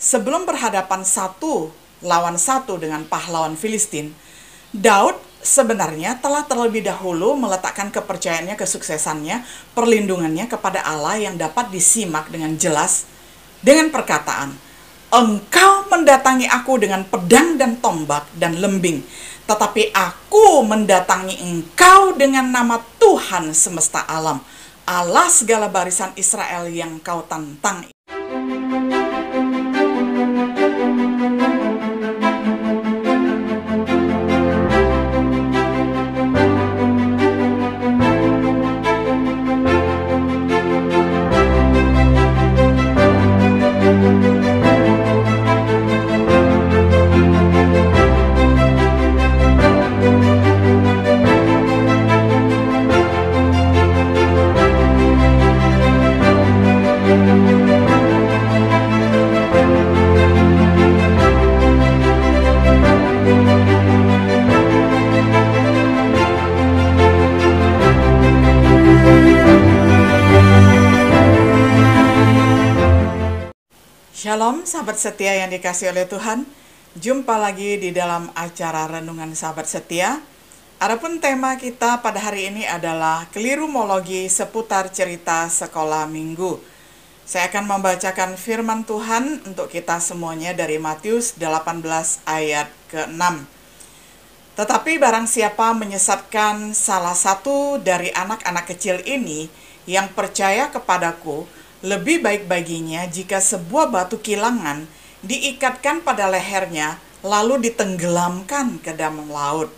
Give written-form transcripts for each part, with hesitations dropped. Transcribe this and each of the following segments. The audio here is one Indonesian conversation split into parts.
sebelum berhadapan satu lawan satu dengan pahlawan Filistin, Daud sebenarnya telah terlebih dahulu meletakkan kepercayaannya, kesuksesannya, perlindungannya kepada Allah yang dapat disimak dengan jelas dengan perkataan, "Engkau mendatangi aku dengan pedang dan tombak dan lembing, tetapi aku mendatangi engkau dengan nama Tuhan semesta alam, Allah segala barisan Israel yang kau tantang." Shalom sahabat setia yang dikasihi oleh Tuhan. Jumpa lagi di dalam acara Renungan Sahabat Setia. Adapun tema kita pada hari ini adalah kelirumologi seputar cerita sekolah minggu. Saya akan membacakan firman Tuhan untuk kita semuanya dari Matius 18 ayat ke-6. Tetapi barang siapa menyesatkan salah satu dari anak-anak kecil ini yang percaya kepadaku, lebih baik baginya jika sebuah batu kilangan diikatkan pada lehernya lalu ditenggelamkan ke dalam laut.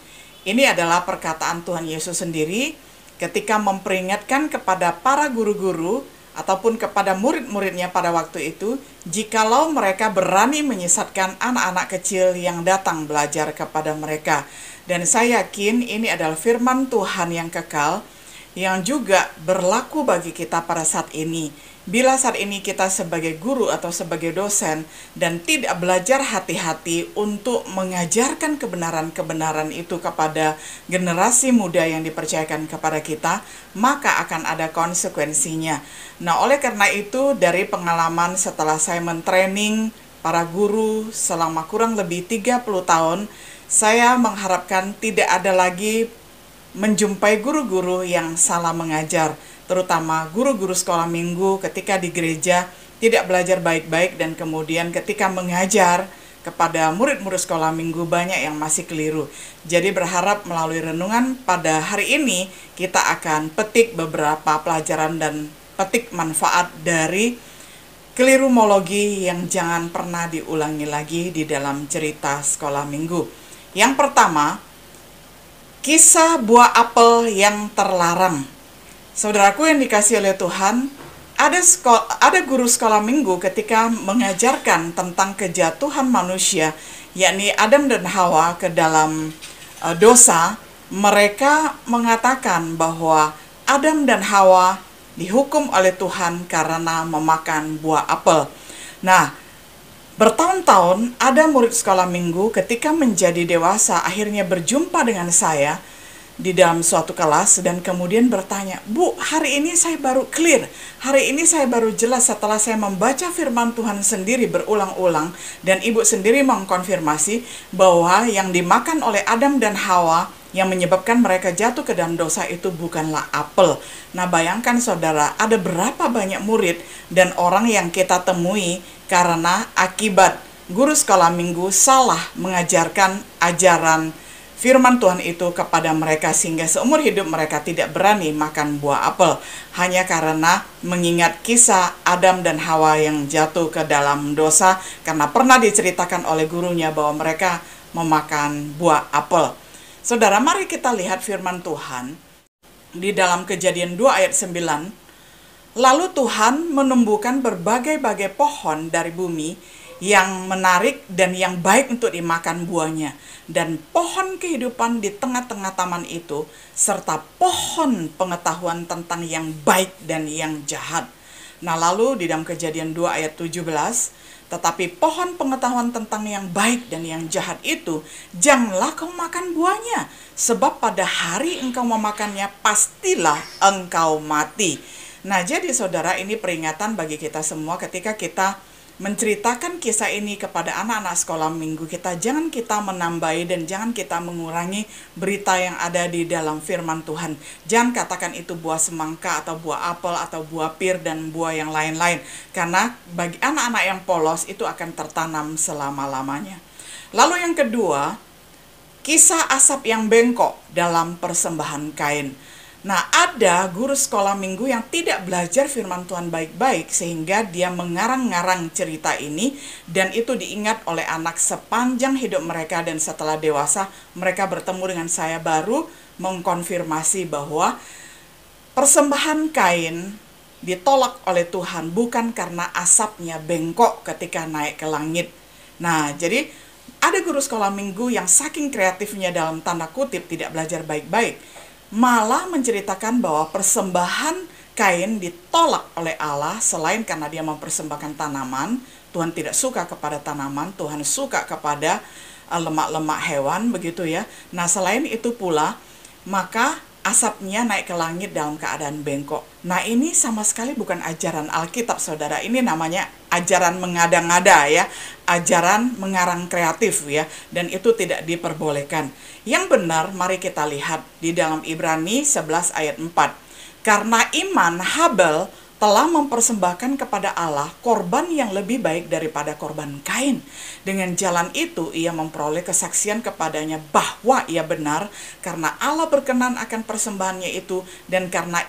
Ini adalah perkataan Tuhan Yesus sendiri ketika memperingatkan kepada para guru-guru ataupun kepada murid-muridnya pada waktu itu, jikalau mereka berani menyesatkan anak-anak kecil yang datang belajar kepada mereka. Dan saya yakin ini adalah firman Tuhan yang kekal, yang juga berlaku bagi kita pada saat ini. Bila saat ini kita sebagai guru atau sebagai dosen dan tidak belajar hati-hati untuk mengajarkan kebenaran-kebenaran itu kepada generasi muda yang dipercayakan kepada kita, maka akan ada konsekuensinya. Nah, oleh karena itu, dari pengalaman setelah saya mentraining para guru selama kurang lebih 30 tahun, saya mengharapkan tidak ada lagi menjumpai guru-guru yang salah mengajar, terutama guru-guru sekolah minggu ketika di gereja tidak belajar baik-baik dan kemudian ketika mengajar kepada murid-murid sekolah minggu banyak yang masih keliru. Jadi berharap melalui renungan pada hari ini kita akan petik beberapa pelajaran dan petik manfaat dari kelirumologi yang jangan pernah diulangi lagi di dalam cerita sekolah minggu. Yang pertama, kisah buah apel yang terlarang. Saudaraku yang dikasihi oleh Tuhan, ada guru sekolah minggu ketika mengajarkan tentang kejatuhan manusia, yakni Adam dan Hawa ke dalam dosa. Mereka mengatakan bahwa Adam dan Hawa dihukum oleh Tuhan karena memakan buah apel. Nah, bertahun-tahun ada murid sekolah minggu ketika menjadi dewasa akhirnya berjumpa dengan saya di dalam suatu kelas dan kemudian bertanya, "Bu, hari ini saya baru clear, hari ini saya baru jelas setelah saya membaca firman Tuhan sendiri berulang-ulang dan ibu sendiri mengkonfirmasi bahwa yang dimakan oleh Adam dan Hawa yang menyebabkan mereka jatuh ke dalam dosa itu bukanlah apel." Nah, bayangkan saudara, ada berapa banyak murid dan orang yang kita temui karena akibat guru sekolah minggu salah mengajarkan ajaran firman Tuhan itu kepada mereka sehingga seumur hidup mereka tidak berani makan buah apel hanya karena mengingat kisah Adam dan Hawa yang jatuh ke dalam dosa karena pernah diceritakan oleh gurunya bahwa mereka memakan buah apel. Saudara, mari kita lihat firman Tuhan di dalam Kejadian 2 ayat 9. Lalu Tuhan menumbuhkan berbagai-bagai pohon dari bumi yang menarik dan yang baik untuk dimakan buahnya, dan pohon kehidupan di tengah-tengah taman itu, serta pohon pengetahuan tentang yang baik dan yang jahat. Nah, lalu di dalam Kejadian 2 ayat 17, tetapi pohon pengetahuan tentang yang baik dan yang jahat itu, janganlah kau makan buahnya, sebab pada hari engkau memakannya, pastilah engkau mati. Nah, jadi saudara, ini peringatan bagi kita semua ketika kita menceritakan kisah ini kepada anak-anak sekolah minggu kita, jangan kita menambahi dan jangan kita mengurangi berita yang ada di dalam firman Tuhan. Jangan katakan itu buah semangka atau buah apel atau buah pir dan buah yang lain-lain, karena bagi anak-anak yang polos itu akan tertanam selama-lamanya. Lalu yang kedua, kisah asap yang bengkok dalam persembahan Kain. Nah, ada guru sekolah minggu yang tidak belajar firman Tuhan baik-baik sehingga dia mengarang-ngarang cerita ini, dan itu diingat oleh anak sepanjang hidup mereka, dan setelah dewasa mereka bertemu dengan saya baru mengkonfirmasi bahwa persembahan Kain ditolak oleh Tuhan bukan karena asapnya bengkok ketika naik ke langit. Nah, jadi ada guru sekolah minggu yang saking kreatifnya dalam tanda kutip tidak belajar baik-baik, malah menceritakan bahwa persembahan Kain ditolak oleh Allah selain karena dia mempersembahkan tanaman. Tuhan tidak suka kepada tanaman, Tuhan suka kepada lemak-lemak hewan, begitu ya. Nah, selain itu pula, maka asapnya naik ke langit dalam keadaan bengkok. Nah, ini sama sekali bukan ajaran Alkitab, saudara. Ini namanya ajaran mengada-ngada ya, ajaran mengarang kreatif ya, dan itu tidak diperbolehkan. Yang benar, mari kita lihat di dalam Ibrani 11 ayat 4. Karena iman, Habel telah mempersembahkan kepada Allah korban yang lebih baik daripada korban Kain. Dengan jalan itu ia memperoleh kesaksian kepadanya bahwa ia benar, karena Allah berkenan akan persembahannya itu, dan karena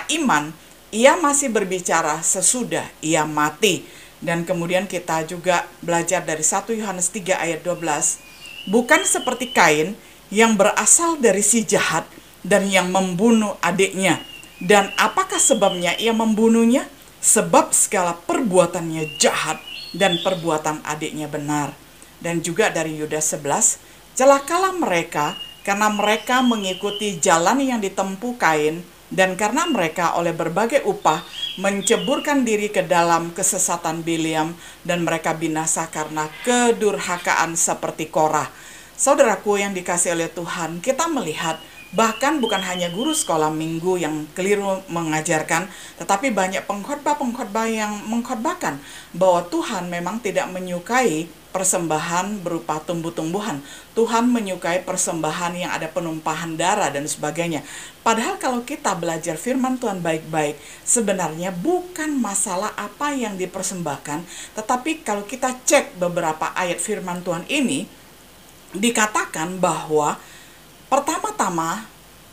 iman ia masih berbicara sesudah ia mati. Dan kemudian kita juga belajar dari 1 Yohanes 3 ayat 12. Bukan seperti Kain yang berasal dari si jahat dan yang membunuh adiknya. Dan apakah sebabnya ia membunuhnya? Sebab segala perbuatannya jahat dan perbuatan adiknya benar. Dan juga dari Yudas 11, celakalah mereka karena mereka mengikuti jalan yang ditempuh Kain, dan karena mereka oleh berbagai upah menceburkan diri ke dalam kesesatan Bileam, dan mereka binasa karena kedurhakaan seperti Korah. Saudaraku yang dikasihi oleh Tuhan, kita melihat bahkan bukan hanya guru sekolah minggu yang keliru mengajarkan, tetapi banyak pengkhotbah-pengkhotbah yang mengkhotbahkan bahwa Tuhan memang tidak menyukai persembahan berupa tumbuh-tumbuhan. Tuhan menyukai persembahan yang ada penumpahan darah dan sebagainya. Padahal kalau kita belajar firman Tuhan baik-baik, sebenarnya bukan masalah apa yang dipersembahkan, tetapi kalau kita cek beberapa ayat firman Tuhan ini, dikatakan bahwa pertama-tama,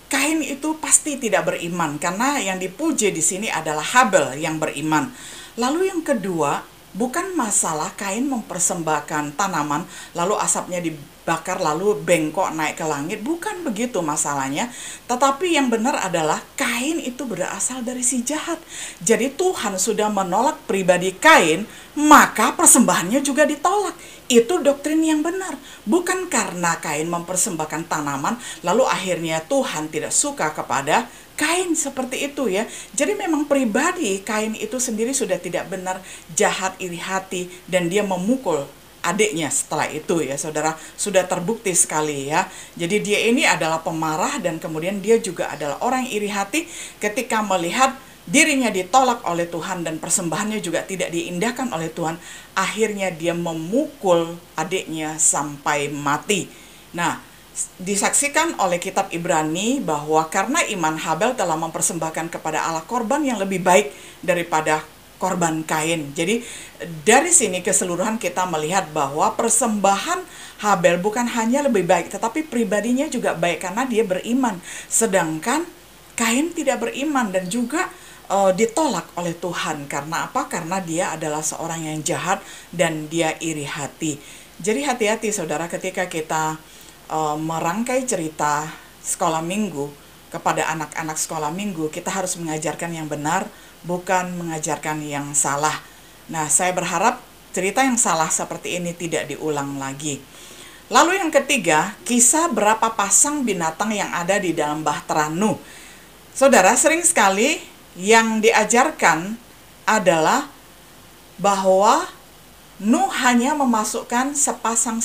Kain itu pasti tidak beriman, karena yang dipuji di sini adalah Habel yang beriman. Lalu yang kedua, bukan masalah Kain mempersembahkan tanaman, lalu asapnya dibakar, lalu bengkok naik ke langit. Bukan begitu masalahnya, tetapi yang benar adalah Kain itu berasal dari si jahat. Jadi Tuhan sudah menolak pribadi Kain, maka persembahannya juga ditolak. Itu doktrin yang benar. Bukan karena Kain mempersembahkan tanaman, lalu akhirnya Tuhan tidak suka kepada Kain, seperti itu ya. Jadi memang pribadi Kain itu sendiri sudah tidak benar, jahat, iri hati, dan dia memukul adiknya setelah itu ya, saudara. Sudah terbukti sekali ya. Jadi dia ini adalah pemarah, dan kemudian dia juga adalah orang iri hati ketika melihat dirinya ditolak oleh Tuhan dan persembahannya juga tidak diindahkan oleh Tuhan. Akhirnya dia memukul adiknya sampai mati. Nah, disaksikan oleh kitab Ibrani bahwa karena iman, Habel telah mempersembahkan kepada Allah korban yang lebih baik daripada korban Kain. Jadi dari sini keseluruhan kita melihat bahwa persembahan Habel bukan hanya lebih baik, tetapi pribadinya juga baik karena dia beriman. Sedangkan Kain tidak beriman dan juga ditolak oleh Tuhan. Karena apa? Karena dia adalah seorang yang jahat dan dia iri hati. Jadi hati-hati saudara ketika kita merangkai cerita sekolah minggu kepada anak-anak sekolah minggu. Kita harus mengajarkan yang benar, bukan mengajarkan yang salah. Nah, saya berharap cerita yang salah seperti ini tidak diulang lagi. Lalu yang ketiga, kisah berapa pasang binatang yang ada di dalam Bahtera Nuh. Saudara, sering sekali yang diajarkan adalah bahwa Nuh hanya memasukkan sepasang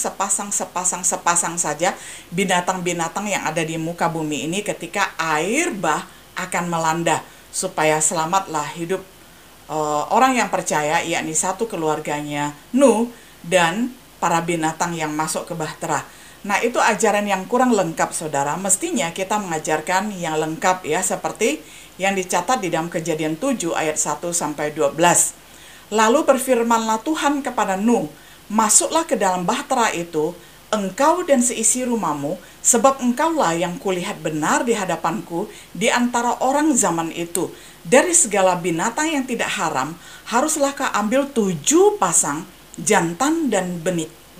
saja binatang-binatang yang ada di muka bumi ini ketika air bah akan melanda, supaya selamatlah hidup orang yang percaya, yakni satu keluarganya Nuh dan para binatang yang masuk ke bahtera. Nah, itu ajaran yang kurang lengkap, saudara. Mestinya kita mengajarkan yang lengkap ya, seperti yang dicatat di dalam Kejadian 7 ayat 1-12. Lalu berfirmanlah Tuhan kepada Nuh, masuklah ke dalam bahtera itu, engkau dan seisi rumahmu, sebab engkaulah yang kulihat benar di hadapanku di antara orang zaman itu. Dari segala binatang yang tidak haram, haruslah kau ambil 7 pasang jantan dan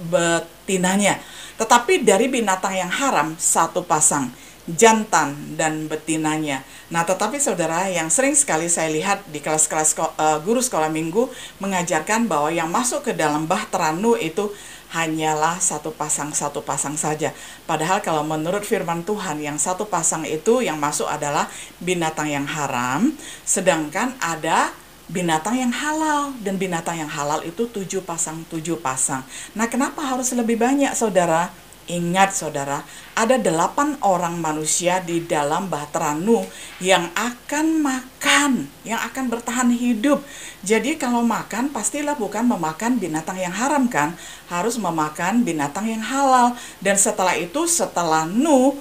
betinanya. Tetapi dari binatang yang haram, 1 pasang jantan dan betinanya. Nah, tetapi saudara, yang sering sekali saya lihat di kelas-kelas guru sekolah minggu mengajarkan bahwa yang masuk ke dalam bahtera Nuh itu hanyalah 1 pasang saja. Padahal kalau menurut firman Tuhan, yang 1 pasang itu yang masuk adalah binatang yang haram, sedangkan ada binatang yang halal, dan binatang yang halal itu 7 pasang. Nah, kenapa harus lebih banyak, saudara? Ingat, saudara, ada 8 orang manusia di dalam bahtera Nuh yang akan makan, yang akan bertahan hidup. Jadi kalau makan, pastilah bukan memakan binatang yang haram kan, harus memakan binatang yang halal. Dan setelah itu, setelah Nuh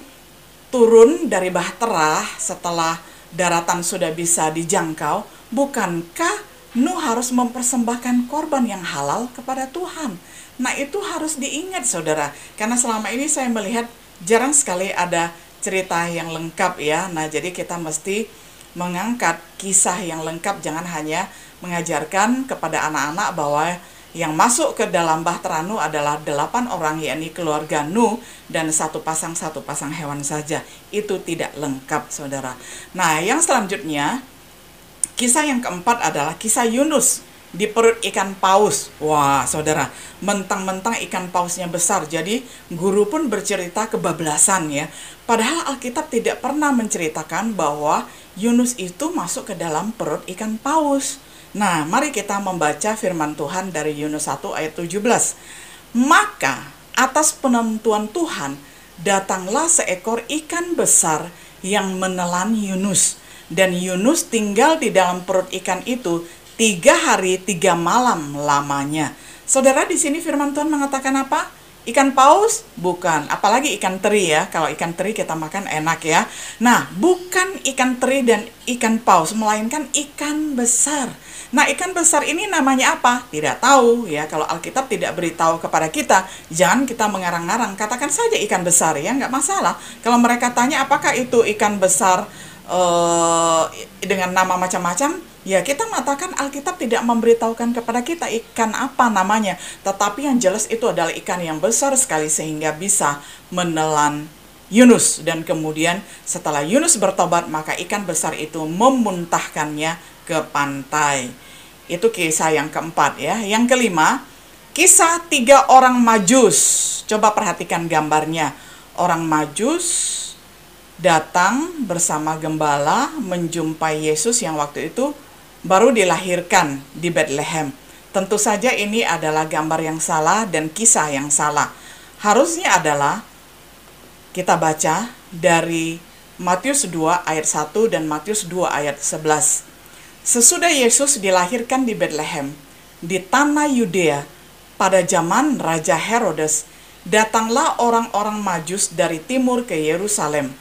turun dari bahtera, setelah daratan sudah bisa dijangkau, bukankah Nuh harus mempersembahkan korban yang halal kepada Tuhan? Nah, itu harus diingat, saudara, karena selama ini saya melihat jarang sekali ada cerita yang lengkap ya. Nah, jadi kita mesti mengangkat kisah yang lengkap, jangan hanya mengajarkan kepada anak-anak bahwa yang masuk ke dalam bahtera Nuh adalah 8 orang, yakni keluarga Nuh, dan 1 pasang hewan saja. Itu tidak lengkap, saudara. Nah, yang selanjutnya, kisah yang keempat adalah kisah Yunus di perut ikan paus. Wah, saudara, mentang-mentang ikan pausnya besar, jadi guru pun bercerita kebablasan ya. Padahal Alkitab tidak pernah menceritakan bahwa Yunus itu masuk ke dalam perut ikan paus. Nah, mari kita membaca firman Tuhan dari Yunus 1 ayat 17. Maka atas penentuan Tuhan, datanglah seekor ikan besar yang menelan Yunus. Dan Yunus tinggal di dalam perut ikan itu 3 hari 3 malam lamanya. Saudara, di sini firman Tuhan mengatakan apa? Ikan paus? Bukan. Apalagi ikan teri ya. Kalau ikan teri kita makan enak ya. Nah, bukan ikan teri dan ikan paus, melainkan ikan besar. Nah, ikan besar ini namanya apa? Tidak tahu ya. Kalau Alkitab tidak beritahu kepada kita, jangan kita mengarang-arang. Katakan saja ikan besar ya, nggak masalah. Kalau mereka tanya apakah itu ikan besar dengan nama macam-macam, ya kita mengatakan Alkitab tidak memberitahukan kepada kita ikan apa namanya, tetapi yang jelas itu adalah ikan yang besar sekali sehingga bisa menelan Yunus. Dan kemudian setelah Yunus bertobat, maka ikan besar itu memuntahkannya ke pantai. Itu kisah yang keempat ya. Yang kelima, kisah 3 orang Majus. Coba perhatikan gambarnya. Orang Majus datang bersama gembala menjumpai Yesus yang waktu itu baru dilahirkan di Bethlehem. Tentu saja ini adalah gambar yang salah dan kisah yang salah. Harusnya adalah kita baca dari Matius 2 ayat 1 dan Matius 2 ayat 11. Sesudah Yesus dilahirkan di Bethlehem, di tanah Yudea, pada zaman Raja Herodes, datanglah orang-orang Majus dari timur ke Yerusalem.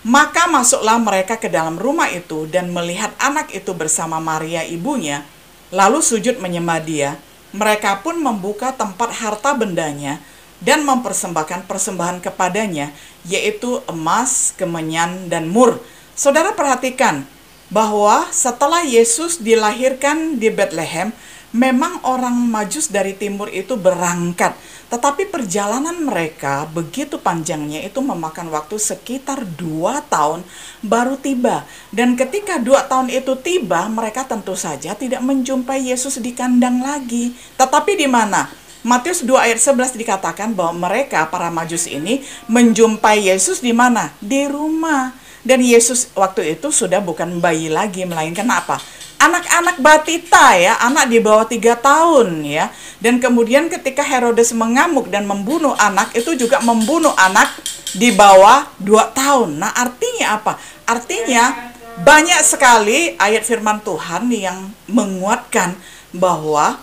Maka masuklah mereka ke dalam rumah itu dan melihat anak itu bersama Maria ibunya, lalu sujud menyembah dia. Mereka pun membuka tempat harta bendanya dan mempersembahkan persembahan kepadanya, yaitu emas, kemenyan, dan mur. Saudara perhatikan bahwa setelah Yesus dilahirkan di Bethlehem, memang orang Majus dari timur itu berangkat. Tetapi perjalanan mereka begitu panjangnya, itu memakan waktu sekitar 2 tahun baru tiba. Dan ketika 2 tahun itu tiba, mereka tentu saja tidak menjumpai Yesus di kandang lagi. Tetapi di mana? Matius 2 ayat 11 dikatakan bahwa mereka, para Majus ini, menjumpai Yesus di mana? Di rumah. Dan Yesus waktu itu sudah bukan bayi lagi, melainkan apa? Anak-anak batita ya, anak di bawah 3 tahun ya. Dan kemudian ketika Herodes mengamuk dan membunuh anak, itu juga membunuh anak di bawah 2 tahun. Nah, artinya apa? Artinya Banyak sekali ayat firman Tuhan yang menguatkan bahwa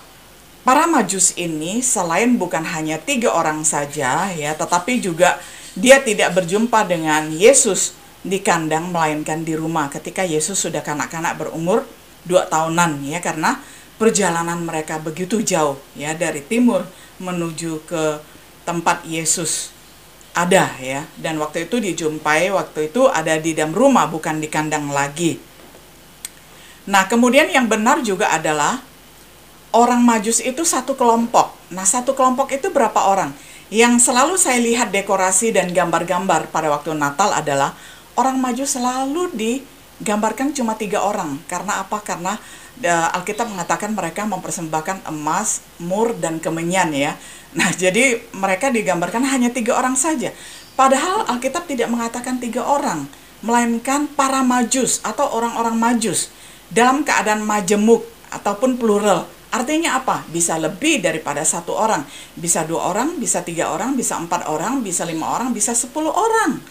para Majus ini selain bukan hanya 3 orang saja ya, tetapi juga dia tidak berjumpa dengan Yesus di kandang, melainkan di rumah ketika Yesus sudah kanak-kanak berumur 2 tahunan ya, karena perjalanan mereka begitu jauh ya, dari timur menuju ke tempat Yesus ada ya, dan waktu itu dijumpai, waktu itu ada di dalam rumah, bukan di kandang lagi. Nah, kemudian yang benar juga adalah orang Majus itu satu kelompok. Nah, satu kelompok itu berapa orang? Yang selalu saya lihat dekorasi dan gambar-gambar pada waktu Natal adalah orang Majus selalu digambarkan cuma 3 orang. Karena apa? Karena Alkitab mengatakan mereka mempersembahkan emas, mur, dan kemenyan ya. Nah, jadi mereka digambarkan hanya 3 orang saja. Padahal Alkitab tidak mengatakan 3 orang, melainkan para Majus atau orang-orang Majus dalam keadaan majemuk ataupun plural. Artinya apa? Bisa lebih daripada 1 orang, bisa 2 orang, bisa 3 orang, bisa 4 orang, bisa 5 orang, bisa 10 orang.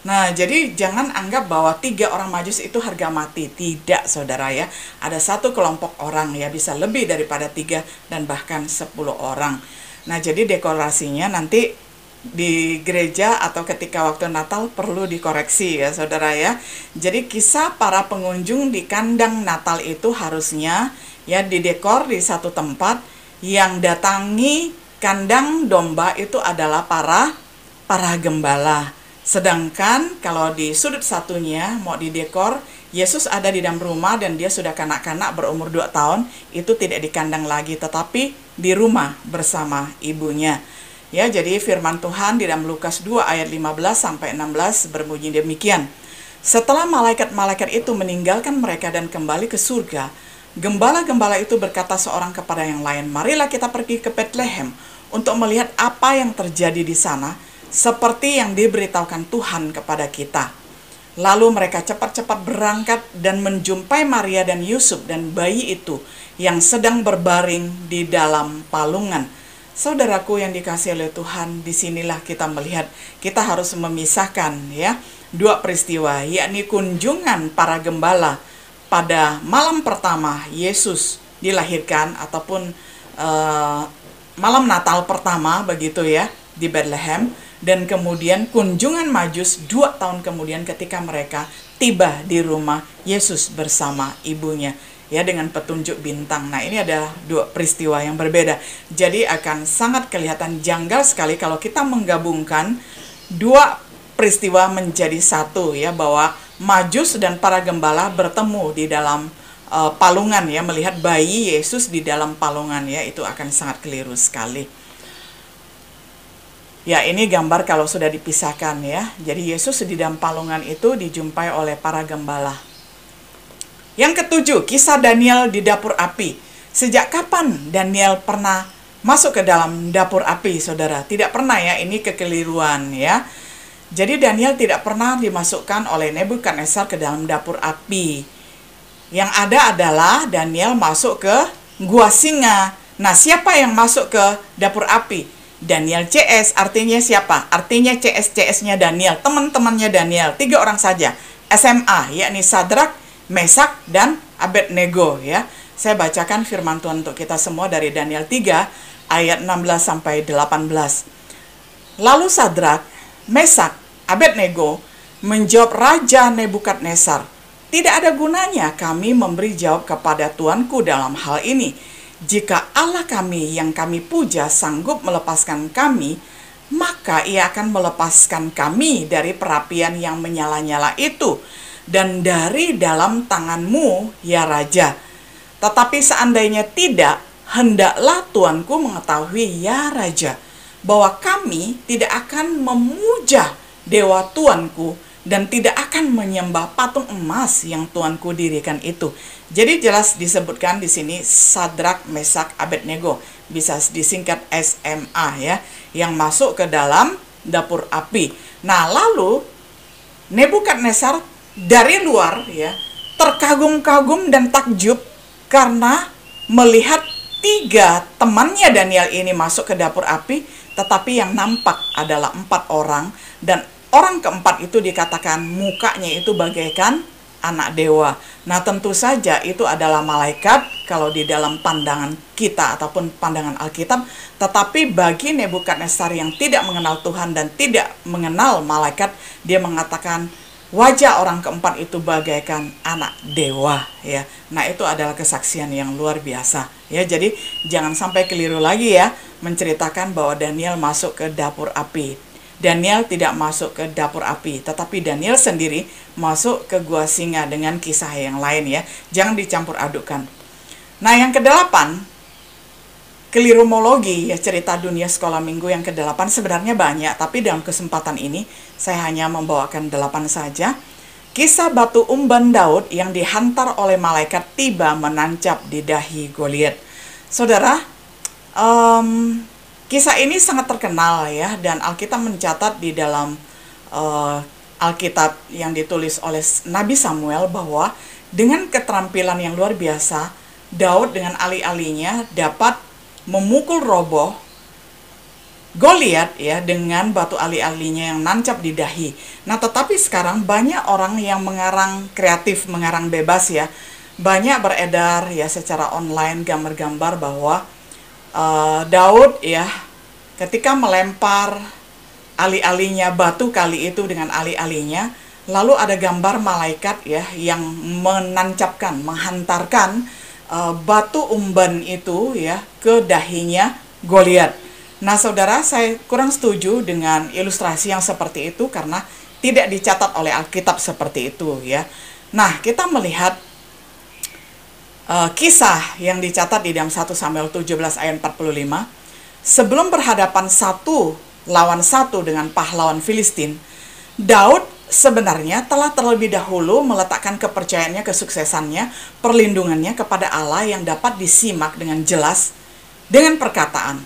Nah, jadi jangan anggap bahwa 3 orang Majus itu harga mati. Tidak, saudara ya. Ada satu kelompok orang ya, bisa lebih daripada 3 dan bahkan 10 orang. Nah, jadi dekorasinya nanti di gereja atau ketika waktu Natal perlu dikoreksi ya, saudara ya. Jadi kisah para pengunjung di kandang Natal itu harusnya ya didekor di satu tempat. Yang datangi kandang domba itu adalah para gembala. Sedangkan kalau di sudut satunya mau didekor, Yesus ada di dalam rumah dan dia sudah kanak-kanak berumur 2 tahun, itu tidak di kandang lagi tetapi di rumah bersama ibunya. Ya, jadi firman Tuhan di dalam Lukas 2 ayat 15 sampai 16 berbunyi demikian. Setelah malaikat-malaikat itu meninggalkan mereka dan kembali ke surga, gembala-gembala itu berkata seorang kepada yang lain, "Marilah kita pergi ke Betlehem untuk melihat apa yang terjadi di sana, seperti yang diberitahukan Tuhan kepada kita." Lalu mereka cepat-cepat berangkat dan menjumpai Maria dan Yusuf dan bayi itu yang sedang berbaring di dalam palungan. Saudaraku yang dikasihi oleh Tuhan, disinilah kita melihat kita harus memisahkan ya 2 peristiwa, yakni kunjungan para gembala pada malam pertama Yesus dilahirkan ataupun malam Natal pertama begitu ya di Bethlehem, dan kemudian kunjungan Majus 2 tahun kemudian ketika mereka tiba di rumah Yesus bersama ibunya ya, dengan petunjuk bintang. Nah, ini ada 2 peristiwa yang berbeda. Jadi akan sangat kelihatan janggal sekali kalau kita menggabungkan 2 peristiwa menjadi satu ya, bahwa Majus dan para gembala bertemu di dalam palungan ya, melihat bayi Yesus di dalam palungan ya, itu akan sangat keliru sekali. Ya, ini gambar kalau sudah dipisahkan ya. Jadi Yesus di dalam palungan itu dijumpai oleh para gembala. Yang ketujuh, kisah Daniel di dapur api. Sejak kapan Daniel pernah masuk ke dalam dapur api, saudara? Tidak pernah ya, ini kekeliruan ya. Jadi Daniel tidak pernah dimasukkan oleh Nebukadnezar ke dalam dapur api. Yang ada adalah Daniel masuk ke gua singa. Nah, siapa yang masuk ke dapur api? Daniel CS, artinya siapa? Artinya CS-CS-nya Daniel, teman-temannya Daniel, 3 orang saja, SMA, yakni Sadrak, Mesak, dan Abednego ya. Saya bacakan firman Tuhan untuk kita semua dari Daniel 3 ayat 16 sampai 18. Lalu Sadrak, Mesak, Abednego menjawab Raja Nebukadnezar, "Tidak ada gunanya kami memberi jawab kepada tuanku dalam hal ini. Jika Allah kami yang kami puja sanggup melepaskan kami, maka ia akan melepaskan kami dari perapian yang menyala-nyala itu dan dari dalam tanganmu, ya Raja. Tetapi seandainya tidak, hendaklah tuanku mengetahui, ya Raja, bahwa kami tidak akan memuja dewa tuanku dan tidak akan menyembah patung emas yang tuanku dirikan itu." Jadi jelas disebutkan di sini Sadrak, Mesak, Abednego, bisa disingkat SMA ya, yang masuk ke dalam dapur api. Nah, lalu Nebukadnezar dari luar ya terkagum-kagum dan takjub karena melihat 3 temannya Daniel ini masuk ke dapur api, tetapi yang nampak adalah 4 orang, dan orang keempat itu dikatakan mukanya itu bagaikan anak dewa. Nah, tentu saja itu adalah malaikat kalau di dalam pandangan kita ataupun pandangan Alkitab, tetapi bagi Nebukadnezar yang tidak mengenal Tuhan dan tidak mengenal malaikat, dia mengatakan wajah orang keempat itu bagaikan anak dewa, ya. Nah, itu adalah kesaksian yang luar biasa, ya. Jadi jangan sampai keliru lagi ya menceritakan bahwa Daniel masuk ke dapur api. Daniel tidak masuk ke dapur api, tetapi Daniel sendiri masuk ke gua singa dengan kisah yang lain, ya. Jangan dicampur adukan. Nah, yang kedelapan, kelirumologi, ya, cerita dunia sekolah minggu yang kedelapan sebenarnya banyak, tapi dalam kesempatan ini saya hanya membawakan 8 saja. Kisah batu umban Daud yang dihantar oleh malaikat tiba menancap di dahi Goliat. Saudara, kisah ini sangat terkenal, ya, dan Alkitab mencatat di dalam Alkitab yang ditulis oleh Nabi Samuel bahwa dengan keterampilan yang luar biasa, Daud dengan alih-alihnya dapat memukul roboh Goliat, ya, dengan batu alih-alihnya yang nancap di dahi. Nah, tetapi sekarang banyak orang yang mengarang kreatif, mengarang bebas, ya. Banyak beredar, ya, secara online gambar-gambar bahwa Daud, ya, ketika melempar alih-alihnya batu kali itu dengan alih-alihnya, lalu ada gambar malaikat, ya, yang menancapkan, menghantarkan batu umban itu, ya, ke dahinya Goliat. Nah, saudara, saya kurang setuju dengan ilustrasi yang seperti itu karena tidak dicatat oleh Alkitab seperti itu, ya. Nah, kita melihat kisah yang dicatat di dalam 1 Samuel 17 ayat 45. Sebelum berhadapan 1 lawan 1 dengan pahlawan Filistin, Daud sebenarnya telah terlebih dahulu meletakkan kepercayaannya, kesuksesannya, perlindungannya kepada Allah yang dapat disimak dengan jelas dengan perkataan,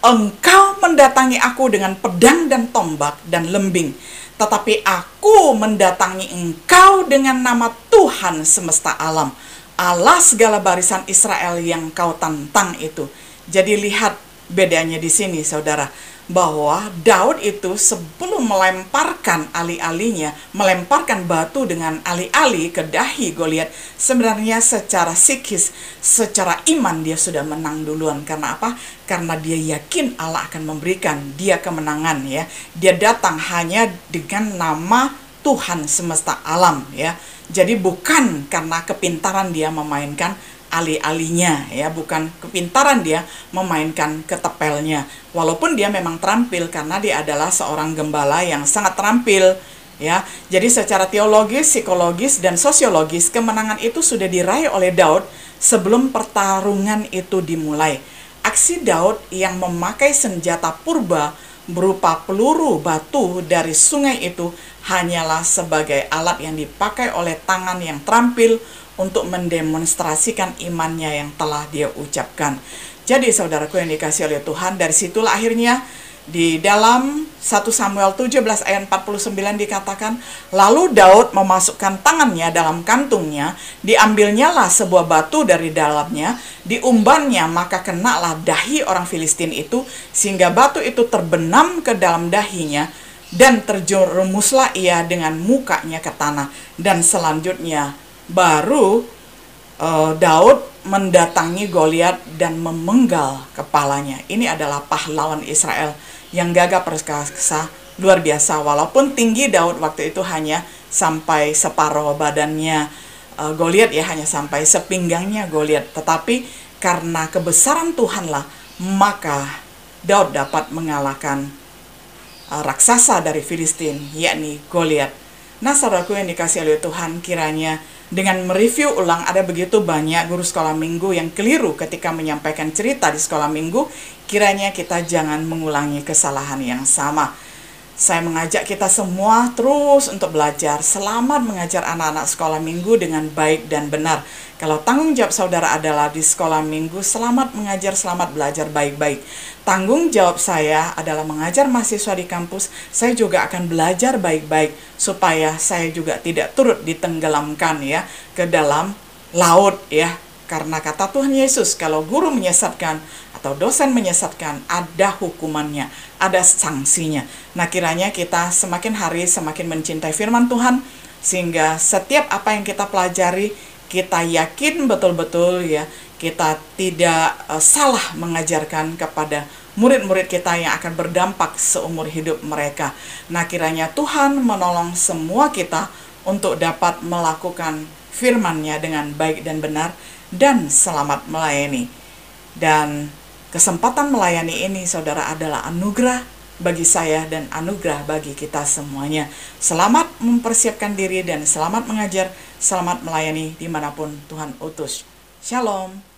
"Engkau mendatangi aku dengan pedang dan tombak dan lembing, tetapi aku mendatangi engkau dengan nama Tuhan semesta alam, Allah segala barisan Israel yang kau tantang itu." Jadi lihat bedanya di sini, saudara, bahwa Daud itu sebelum melemparkan alih-alihnya, melemparkan batu dengan alih-alih ke dahi Goliat, sebenarnya secara psikis, secara iman dia sudah menang duluan. Karena apa? Karena dia yakin Allah akan memberikan dia kemenangan, ya. Dia datang hanya dengan nama Tuhan semesta alam, ya. Jadi bukan karena kepintaran dia memainkan alih-alihnya, ya, bukan kepintaran dia memainkan ketepelnya. Walaupun dia memang terampil karena dia adalah seorang gembala yang sangat terampil, ya. Jadi secara teologis, psikologis, dan sosiologis kemenangan itu sudah diraih oleh Daud sebelum pertarungan itu dimulai. Aksi Daud yang memakai senjata purba berupa peluru batu dari sungai itu hanyalah sebagai alat yang dipakai oleh tangan yang terampil untuk mendemonstrasikan imannya yang telah dia ucapkan. Jadi saudaraku yang dikasihi oleh Tuhan, dari situlah akhirnya di dalam 1 Samuel 17 ayat 49 dikatakan, lalu Daud memasukkan tangannya dalam kantungnya, diambilnyalah sebuah batu dari dalamnya, diumbannya, maka kenalah dahi orang Filistin itu, sehingga batu itu terbenam ke dalam dahinya, dan terjerumuslah ia dengan mukanya ke tanah. Dan selanjutnya baru Daud mendatangi Goliat dan memenggal kepalanya. Ini adalah pahlawan Israel yang gagah perkasa luar biasa. Walaupun tinggi Daud waktu itu hanya sampai separuh badannya Goliat, ya, hanya sampai sepinggangnya Goliat. Tetapi karena kebesaran Tuhanlah, maka Daud dapat mengalahkan raksasa dari Filistin, yakni Goliat. Nah, saudaraku yang dikasihi oleh Tuhan, kiranya dengan mereview ulang, ada begitu banyak guru sekolah minggu yang keliru ketika menyampaikan cerita di sekolah minggu. Kiranya kita jangan mengulangi kesalahan yang sama. Saya mengajak kita semua terus untuk belajar. Selamat mengajar anak-anak sekolah minggu dengan baik dan benar. Kalau tanggung jawab saudara adalah di sekolah minggu, selamat mengajar, selamat belajar baik-baik. Tanggung jawab saya adalah mengajar mahasiswa di kampus. Saya juga akan belajar baik-baik supaya saya juga tidak turut ditenggelamkan, ya, ke dalam laut, ya. Karena kata Tuhan Yesus, kalau guru menyesatkan atau dosen menyesatkan, ada hukumannya, ada sanksinya. Nah, kiranya kita semakin hari semakin mencintai firman Tuhan, sehingga setiap apa yang kita pelajari, kita yakin betul-betul ya, kita tidak salah mengajarkan kepada murid-murid kita yang akan berdampak seumur hidup mereka. Nah, kiranya Tuhan menolong semua kita untuk dapat melakukan firman-Nya dengan baik dan benar dan selamat melayani. Dan kesempatan melayani ini, saudara, adalah anugerah bagi saya dan anugerah bagi kita semuanya. Selamat mempersiapkan diri dan selamat mengajar, selamat melayani dimanapun Tuhan utus. Shalom.